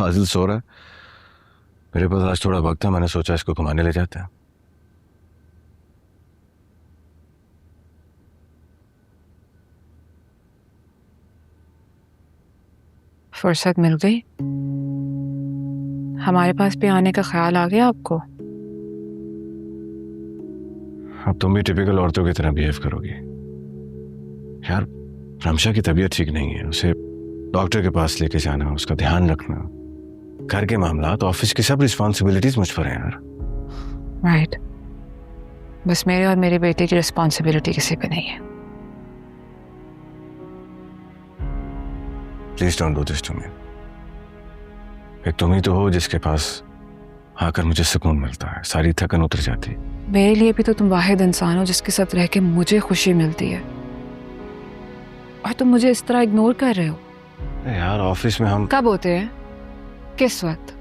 फाजिल सो रहा है। मेरे पास आज थोड़ा वक्त है, मैंने सोचा इसको घुमाने ले जाते हैं। फुर्सत मिल गई, हमारे पास भी आने का ख्याल आ गया आपको। अब तुम भी टिपिकल औरतों की तरह बिहेव करोगी। यार रमशा की तबीयत ठीक नहीं है, उसे डॉक्टर के पास लेके जाना, उसका ध्यान रखना, घर के मामलात, ऑफिस की सब रिस्पॉन्सिबिलिटीज मुझ पर हैं यार। राइट, बस मेरे और मेरी बेटी की रिस्पॉन्सिबिलिटी किसी पे नहीं है। Please don't do this to me. एक तुम ही तो हो जिसके पास आकर मुझे सुकून मिलता है, सारी थकन उतर जाती। मेरे लिए भी तो तुम वाहिद इंसान हो जिसके साथ रह के मुझे खुशी मिलती है, और तुम मुझे इस तरह इग्नोर कर रहे हो। यार ऑफिस में हम कब होते हैं, किस वक्त?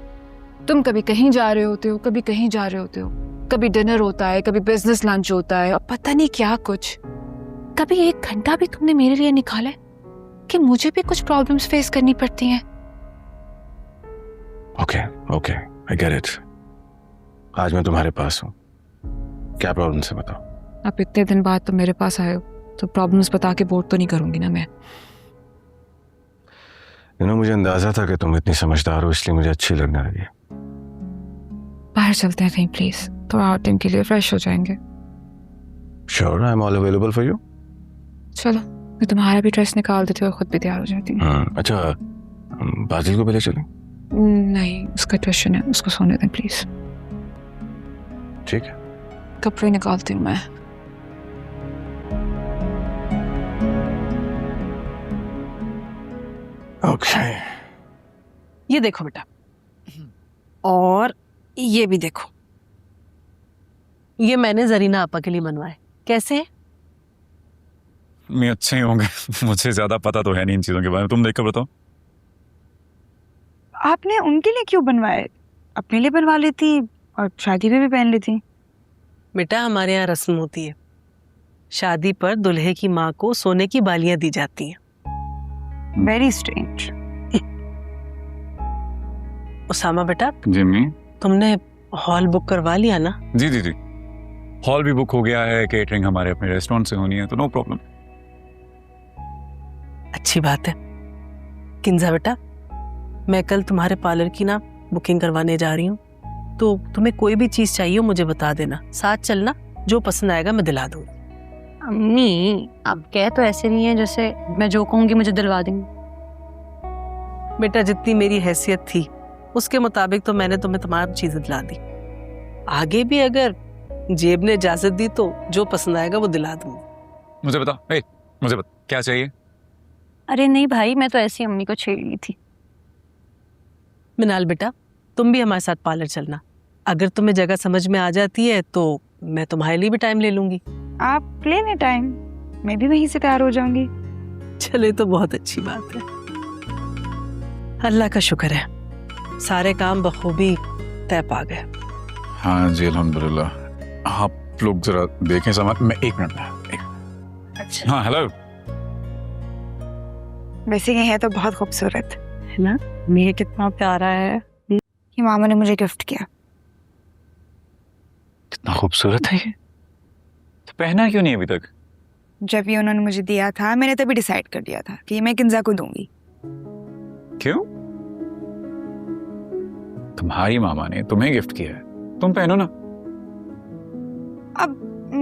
तुम कभी कहीं जा रहे होते हो, कभी कहीं जा रहे होते हो, कभी डिनर होता है, कभी बिजनेस लंच होता है, और पता नहीं क्या कुछ। कभी एक घंटा भी तुमने मेरे लिए निकाला है कि मुझे भी कुछ प्रॉब्लम्स फेस करनी पड़ती हैं? Okay okay, I get it. आज मैं तुम्हारे पास हूँ, क्या प्रॉब्लम है बताओ। आप इतने दिन बाद तुम मेरे पास आए हो तो प्रॉब्लम्स बता के बोर तो नहीं करूंगी ना मैं। मुझे अंदाजा था कि तुम इतनी समझदार हो, इसलिए मुझे अच्छी लगने लगी। बाहर चलते हैं कहीं प्लीज, थोड़ा आउटिंग के लिए, फ्रेश हो जाएंगे। Sure, I am all available for you. चलो मैं तुम्हारा भी ड्रेस निकाल देती हूँ और खुद भी तैयार हो जाती हूँ। अच्छा, बाजिल को भी ले चलें? नहीं, उसका ट्यूशन है, उसको सोने दें प्लीज। ठीक है, कपड़े निकालती हूँ मैं। ओके। ये देखो बेटा, और ये भी देखो, ये मैंने जरीना आपा के लिए बनवाए। कैसे हैं? मैं अच्छे ही होंगे। मुझे ज्यादा पता तो है नहीं इन चीजों के बारे में, तुम देखकर बताओ। आपने उनके लिए क्यों बनवाए? अपने लिए बनवा लेती और शादी में भी पहन लेती। बेटा हमारे यहाँ रस्म होती है, शादी पर दुल्हे की माँ को सोने की बालियां दी जाती हैं। Very strange. उसामा बेटा, जिम्मी। तुमने हॉल बुक करवा लिया ना? जी जी जी, हॉल भी बुक हो गया है, केटरिंग हमारे अपने रेस्टोरेंट से होनी है, तो नो प्रॉब्लम। अच्छी बात है। किंजा बेटा, मैं कल तुम्हारे पार्लर की ना बुकिंग करवाने जा रही हूँ, तो तुम्हें कोई भी चीज चाहिए हो मुझे बता देना, साथ चलना, जो पसंद आएगा मैं दिला दूंगी। अम्मी आप कह तो ऐसे नहीं है जैसे मैं जो कहूंगी मुझे दिलवा देंगी। बेटा जितनी मेरी हैसियत थी उसके मुताबिक तो मैंने तुम्हें तमाम चीजें दिला दी। आगे भी अगर जेब ने इजाजत दी तो जो पसंद आएगा वो दिला दूंगी। मुझे बता, मुझे बता क्या चाहिए। अरे नहीं भाई, मैं तो ऐसी अम्मी को छेड़ ली थी। मिनाल बेटा, तुम भी हमारे साथ पार्लर चलना, अगर तुम्हें जगह समझ में आ जाती है तो मैं तुम्हारे लिए भी टाइम ले लूंगी। आप ले लें टाइम, मैं भी वहीं से तैयार हो जाऊंगी। चले तो बहुत अच्छी बात है। अल्लाह का शुक्र है, सारे काम बखूबी तय पा गए। हाँ जी अल्हम्दुलिल्लाह। आप लोग जरा देखें सामान, मैं 1 मिनट में। अच्छा। हाँ हेलो। वैसे ये है तो बहुत खूबसूरत है ना? ये कितना प्यारा है। ये मामा ने मुझे गिफ्ट किया। कितना खूबसूरत है ये, तो पहना क्यों नहीं अभी तक? जब ये उन्होंने मुझे दिया था मैंने तभी डिसाइड कर लिया था कि मैं किंजा को दूंगी। क्यों? तुम्हारी मामा ने तुम्हें गिफ्ट किया है, तुम पहनो ना। अब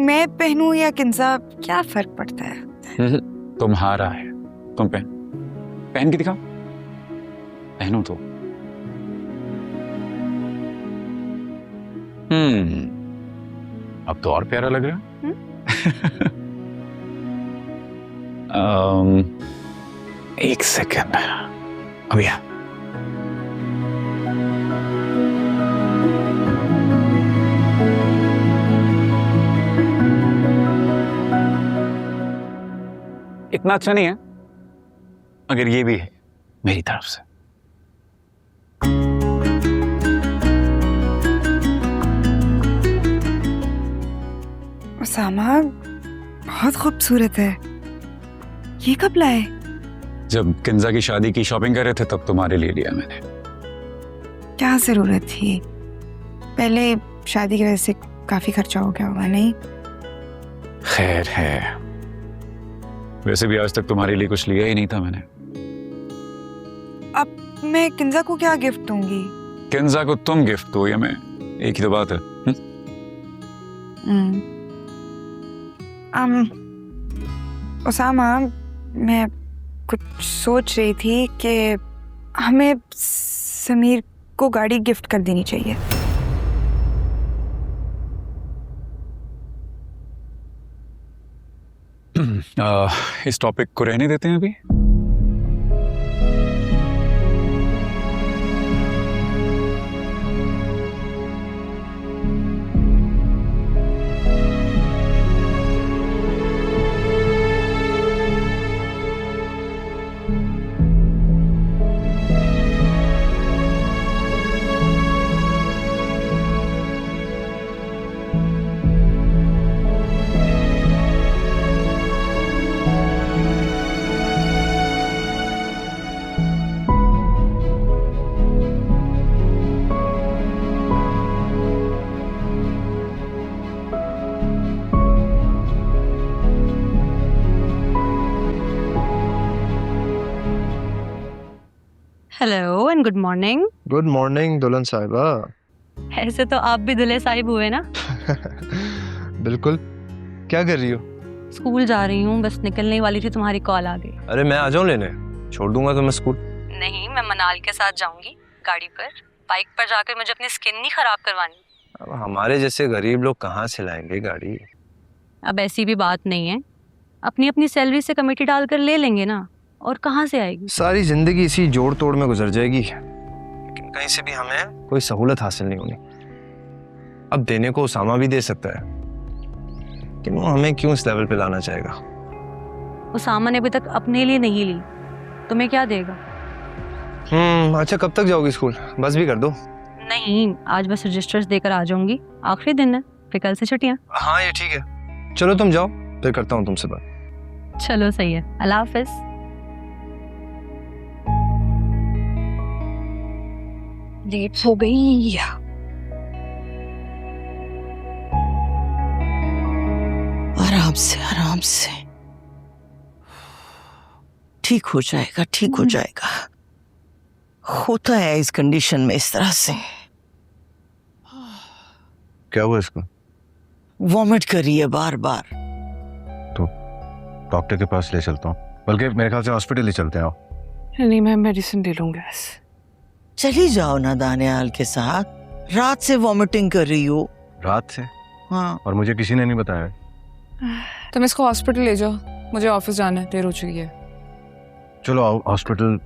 मैं पहनूं या किंजा, क्या फर्क पड़ता है? तुम्हारा है, तुम पहन के दिखाओ, पहनो तो। अब तो और प्यारा लग रहा है। एक सेकंड, अभी आ। इतना अच्छा नहीं है, अगर ये भी है मेरी तरफ से। उसामा बहुत खूबसूरत है, ये कब लाए? जब किंजा की शादी की शॉपिंग कर रहे थे तब तुम्हारे लिए लिया मैंने। क्या जरूरत थी? पहले शादी की वजह से काफी खर्चा हो गया होगा, नहीं? खैर है, वैसे भी आज तक तुम्हारे लिए कुछ लिया ही नहीं था मैंने। अब मैं किंजा को क्या गिफ्ट दूंगी? किंजा को तुम गिफ्ट दो या मैं, एक ही तो बात है। उसामा, मैं कुछ सोच रही थी कि हमें समीर को गाड़ी गिफ्ट कर देनी चाहिए। इस टॉपिक को रहने देते हैं अभी। Hello and good morning. Good morning दुल्हन साहिबा। ऐसे तो आप भी दुल्हे साहिब हुए ना। बिल्कुल। क्या कर रही हो? स्कूल जा रही हूँ, बस निकलने ही वाली थी, तुम्हारी कॉल आ गई। अरे मैं आ जाऊं लेने, छोड़ दूंगा तुम्हें स्कूल। नहीं, मैं मनाल के साथ जाऊंगी गाड़ी पर। बाइक पर जाकर मुझे अपनी स्किन नहीं खराब करवानी। अब हमारे जैसे गरीब लोग कहाँ से लाएंगे गाड़ी? अब ऐसी भी बात नहीं है, अपनी अपनी सैलरी से कमेटी डालकर ले लेंगे ना, और कहाँ से आएगी? सारी जिंदगी इसी जोड़ तोड़ में गुजर जाएगी, लेकिन कहीं से भी हमें कोई सहूलत हासिल नहीं होनी। अब देने को उसामा भी दे सकता है, लेकिन वो हमें क्यों इस लेवल पे लाना चाहेगा? उसामा ने अभी तक अपने लिए नहीं ली, तुम्हें क्या देगा? अच्छा कब तक जाओगी स्कूल? बस भी कर दो। नहीं, आज बस रजिस्टर्स देकर आ जाऊंगी, आखिरी दिन है, फिर कल से छुट्टियां। हाँ ये ठीक है, चलो तुम जाओ, फिर करता हूँ तुमसे बात। चलो सही है, अल्लाह हाफिज। लेट हो गई। आराम से आराम से, ठीक हो जाएगा, ठीक हो जाएगा। होता है इस कंडीशन में इस तरह से। क्या हुआ इसको? वॉमिट कर रही है बार बार। तो डॉक्टर के पास ले चलता हूँ, बल्कि मेरे ख्याल से हॉस्पिटल ही चलते हैं। आओ। नहीं, मैं मेडिसिन ले लूंगी बस। चली जाओ ना दानियाल के साथ, रात से वॉमिटिंग कर रही हो। रात से? हाँ, और मुझे किसी ने नहीं बताया। तुम इसको हॉस्पिटल ले जाओ, मुझे ऑफिस जाना है, देर हो चुकी है। चलो आओ हॉस्पिटल।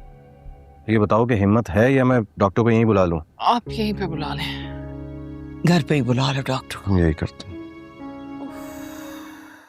ये बताओ कि हिम्मत है या मैं डॉक्टर को यहीं बुला लूं? आप यहीं पे बुला लें। घर पे ही बुला लो डॉक्टर को। यही करते हैं।